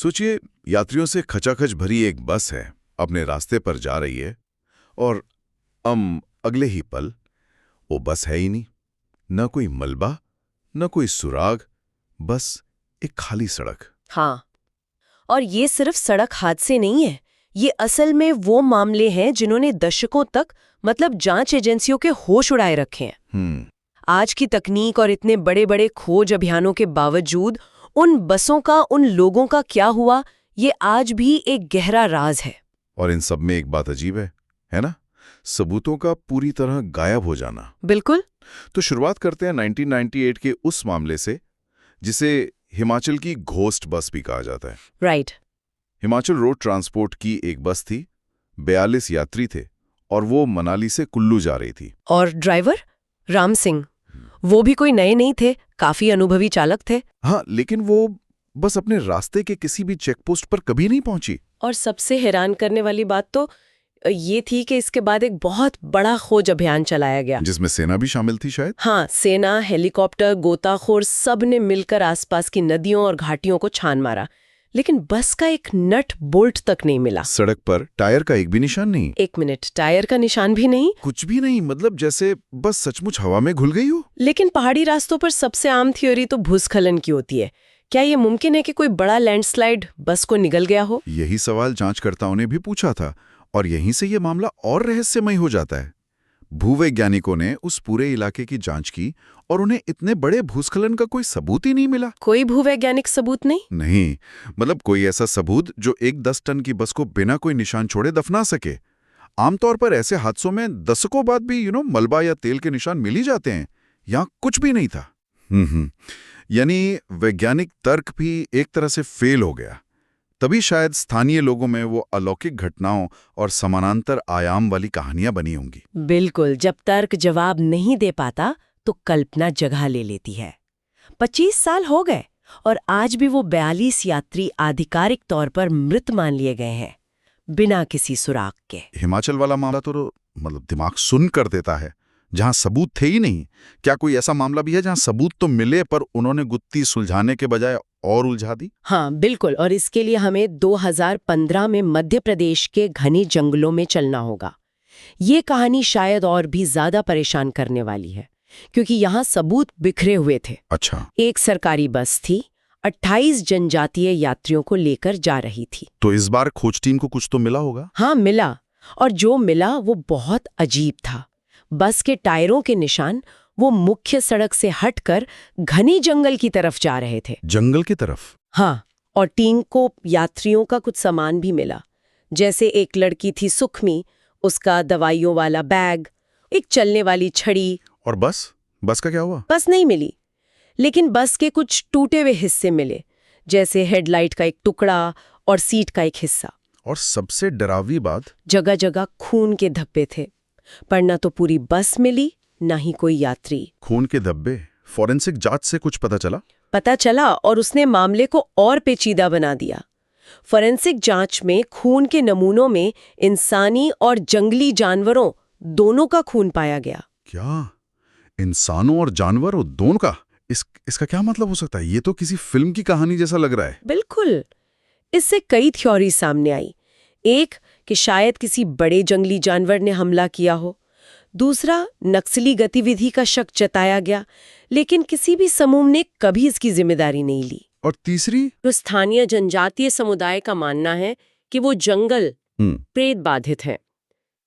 सोचिए, यात्रियों से खचाखच भरी एक बस है, अपने रास्ते पर जा रही है और अगले ही पल वो बस है ही नहीं। न कोई मलबा, न कोई सुराग, बस एक खाली सड़क। हाँ, और ये सिर्फ सड़क हादसे नहीं है, ये असल में वो मामले हैं जिन्होंने दशकों तक मतलब जांच एजेंसियों के होश उड़ाए रखे हैं। आज की तकनीक और इतने बड़े बड़े खोज अभियानों के बावजूद उन बसों का, उन लोगों का क्या हुआ, ये आज भी एक गहरा राज है। और इन सब में एक बात अजीब है ना? सबूतों का पूरी तरह गायब हो जाना। बिल्कुल। तो शुरुआत करते हैं 1998 के उस मामले से जिसे हिमाचल की घोस्ट बस भी कहा जाता है। राइट। हिमाचल रोड ट्रांसपोर्ट की एक बस थी, 42 यात्री थे और वो मनाली से कुल्लू जा रही थी। और ड्राइवर राम सिंह, वो भी कोई नए नहीं थे, काफी अनुभवी चालक थे। हाँ, लेकिन वो बस अपने रास्ते के किसी भी चेकपोस्ट पर कभी नहीं पहुंची। और सबसे हैरान करने वाली बात तो ये थी कि इसके बाद एक बहुत बड़ा खोज अभियान चलाया गया, जिसमें सेना भी शामिल थी शायद। हाँ, सेना, हेलीकॉप्टर, गोताखोर सब ने मिलकर आसपास की नदियों और घाटियों को छान मारा, लेकिन बस का एक नट बोल्ट तक नहीं मिला। सड़क पर टायर का एक भी निशान नहीं। एक मिनट, टायर का निशान भी नहीं? कुछ भी नहीं, मतलब जैसे बस सचमुच हवा में घुल गई हो। लेकिन पहाड़ी रास्तों पर सबसे आम थ्योरी तो भूस्खलन की होती है। क्या ये मुमकिन है कि कोई बड़ा लैंडस्लाइड बस को निगल गया हो? यही सवाल जांचकर्ताओं ने भी पूछा था और यहीं से ये मामला और रहस्यमय हो जाता है। भूवैज्ञानिकों ने उस पूरे इलाके की जांच की और उन्हें इतने बड़े भूस्खलन का कोई सबूत ही नहीं मिला। कोई भूवैज्ञानिक सबूत नहीं? नहीं, मतलब कोई ऐसा सबूत जो एक 10 टन की बस को बिना कोई निशान छोड़े दफना सके। आमतौर पर ऐसे हादसों में दशकों बाद भी मलबा या तेल के निशान मिल ही जाते हैं। यहाँ कुछ भी नहीं था। यानी वैज्ञानिक तर्क भी एक तरह से फेल हो गया। तभी शायद स्थानीय लोगों में वो अलौकिक घटनाओं और समानांतर आयाम वाली कहानियां बनी होंगी। बिल्कुल, जब तर्क जवाब नहीं दे पाता तो कल्पना जगह ले लेती है। 25 साल हो गए और आज भी वो 42 यात्री आधिकारिक तौर पर मृत मान लिए गए हैं, बिना किसी सुराग के। हिमाचल वाला मामला तो मतलब दिमाग सुन कर देता है, जहां सबूत थे ही नहीं। क्या कोई ऐसा मामला भी है जहां सबूत तो मिले पर उन्होंने गुत्थी सुलझाने के बजाय और उलझा दी? हाँ, बिल्कुल, और इसके लिए हमें 2015 में मध्य प्रदेश के घने जंगलों में चलना होगा। ये कहानी शायद और भी ज्यादा परेशान करने वाली है, क्योंकि यहाँ सबूत बिखरे हुए थे। अच्छा। एक सरकारी बस थी, 28 जनजातीय यात्रियों को लेकर जा रही थी। तो इस बार खोज टीम को कुछ तो मिला होगा? हाँ, मिला, और जो मिला वो बहुत अजीब था। बस के टायरों के निशान वो मुख्य सड़क से हटकर घने जंगल की तरफ जा रहे थे। जंगल की तरफ? हाँ, और टीम को यात्रियों का कुछ सामान भी मिला, जैसे एक लड़की थी सुखमी, उसका दवाइयों वाला बैग, एक चलने वाली छड़ी। और बस का क्या हुआ? बस नहीं मिली, लेकिन बस के कुछ टूटे हुए हिस्से मिले, जैसे हेडलाइट का एक टुकड़ा और सीट का एक हिस्सा। और सबसे डरावनी बात, जगह जगह खून के धब्बे थे, पर न तो पूरी बस मिली, न ही कोई यात्री। खून के धब्बे? फॉरेंसिक जांच से कुछ पता चला? पता चला, और उसने मामले को और पेचीदा बना दिया। फॉरेंसिक जांच में खून के नमूनों में इंसानी और जंगली जानवरों दोनों का खून पाया गया। क्या? इंसानों और जानवरों दोनों का? इसका क्या मतलब हो सकता है? ये तो किसी फिल्म की कहानी जैसा लग रहा है। बिल्कुल। इससे कई थ्योरी सामने आई। एक, कि शायद किसी बड़े जंगली जानवर ने हमला किया हो। दूसरा, नक्सली गतिविधि का शक जताया गया, लेकिन किसी भी समूह ने कभी इसकी जिम्मेदारी नहीं ली। और तीसरी, तो स्थानीय जनजातीय समुदाय का मानना है कि वो जंगल प्रेत बाधित है।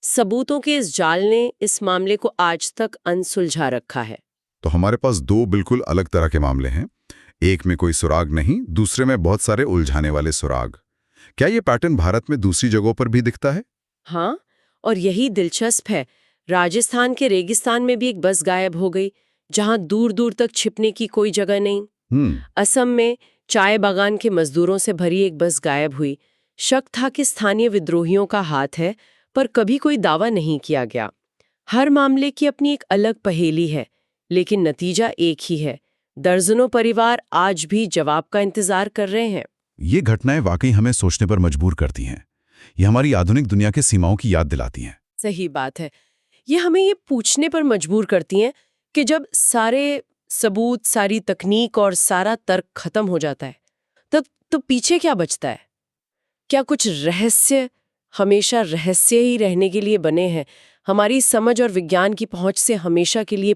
सबूतों के इस जाल ने इस मामले को आज तक अनसुलझा रखा है। तो हमारे पास दो बिल्कुल अलग तरह के मामले हैं। एक में कोई सुराग नहीं, दूसरे में बहुत सारे उलझाने वाले सुराग। क्या ये पैटर्न भारत में दूसरी जगहों पर भी दिखता है? हाँ, और यही दिलचस्प है। राजस्थान के रेगिस्तान में भी एक बस गायब हो गई, जहां दूर दूर तक छिपने की कोई जगह नहीं। असम में चाय बागान के मजदूरों से भरी एक बस गायब हुई। शक था कि स्थानीय विद्रोहियों का हाथ है, पर कभी कोई दावा नहीं किया गया। हर मामले की अपनी एक अलग पहेली है, लेकिन नतीजा एक ही है। दर्जनों परिवार आज भी जवाब का इंतजार कर रहे हैं। ये घटनाएं वाकई हमें सोचने पर मजबूर करती हैं। ये हमारी आधुनिक दुनिया के सीमाओं की याद दिलाती हैं। सही बात है। ये हमें ये पूछने पर मजबूर करती हैं कि जब सारे सबूत, सारी तकनीक और सारा तर्क खत्म हो जाता है, तब तो पीछे क्या बचता है? क्या कुछ रहस्य हमेशा रहस्य ही रहने के लिए बने हैं, हमारी समझ और विज्ञान की पहुंच से हमेशा के लिए